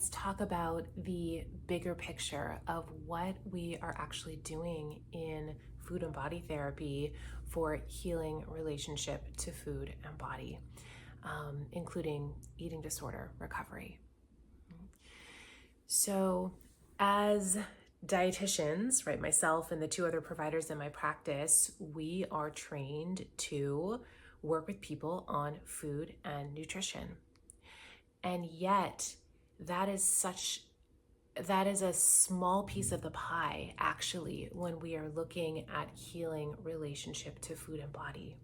let's talk about the bigger picture of what we are actually doing in food and body therapy for healing relationship to food and body, including eating disorder recovery. So, as dietitians, right, myself and the two other providers in my practice, we are trained to work with people on food and nutrition. And yet, that is such that is a small piece of the pie, actually, when we are looking at healing relationship to food and body.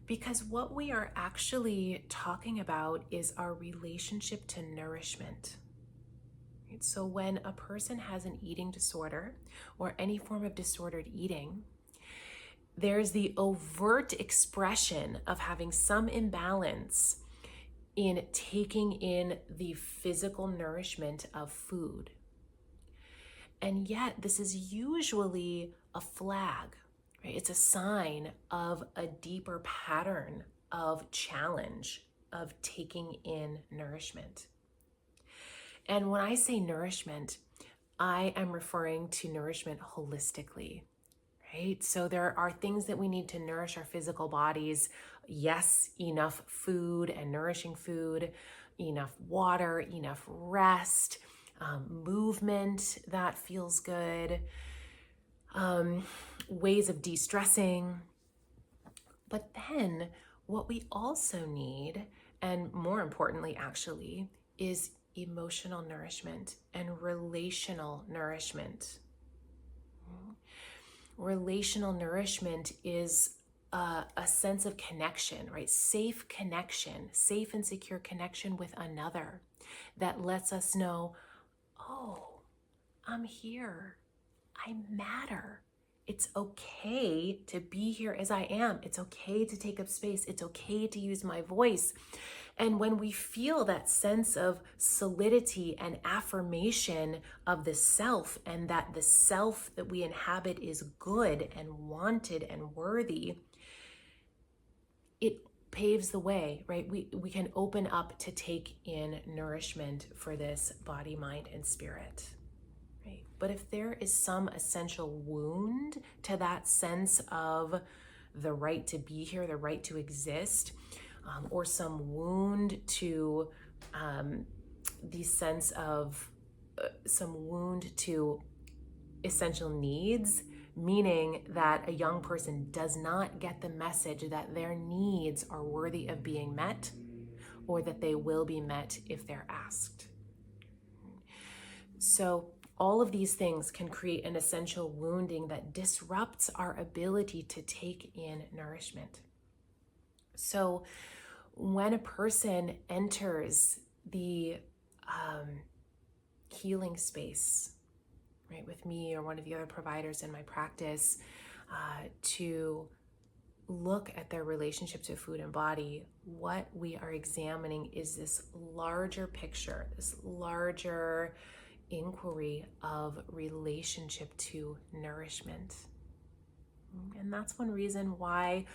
Because what we are actually talking about is our relationship to nourishment. Right? So when a person has an eating disorder or any form of disordered eating, there's the overt expression of having some imbalance in taking in the physical nourishment of food. And yet, this is usually a flag, right? It's a sign of a deeper pattern of challenge of taking in nourishment. And when I say nourishment, I am referring to nourishment holistically, right? So there are things that we need to nourish our physical bodies. Yes, enough food and nourishing food, enough water, enough rest, movement that feels good, ways of de-stressing. But then what we also need, and more importantly actually, is emotional nourishment and relational nourishment. Relational nourishment is a sense of connection, right? Safe connection, safe and secure connection with another that lets us know, oh, I'm here. I matter. It's okay to be here as I am. It's okay to take up space. It's okay to use my voice. And when we feel that sense of solidity and affirmation of the self, and that the self that we inhabit is good and wanted and worthy, it paves the way, right? We can open up to take in nourishment for this body, mind, and spirit. Right? But if there is some essential wound to that sense of the right to be here, the right to exist, or some wound to the sense of some wound to essential needs, meaning that a young person does not get the message that their needs are worthy of being met, or that they will be met if they're asked. So all of these things can create an essential wounding that disrupts our ability to take in nourishment. So when a person enters the healing space, right, with me or one of the other providers in my practice, to look at their relationship to food and body, what we are examining is this larger picture, this larger inquiry of relationship to nourishment. And that's one reason why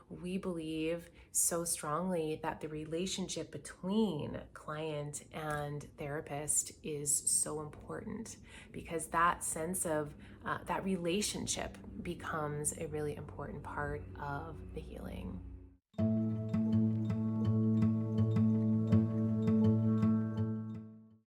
we believe so strongly that the relationship between client and therapist is so important, because that sense of that relationship becomes a really important part of the healing.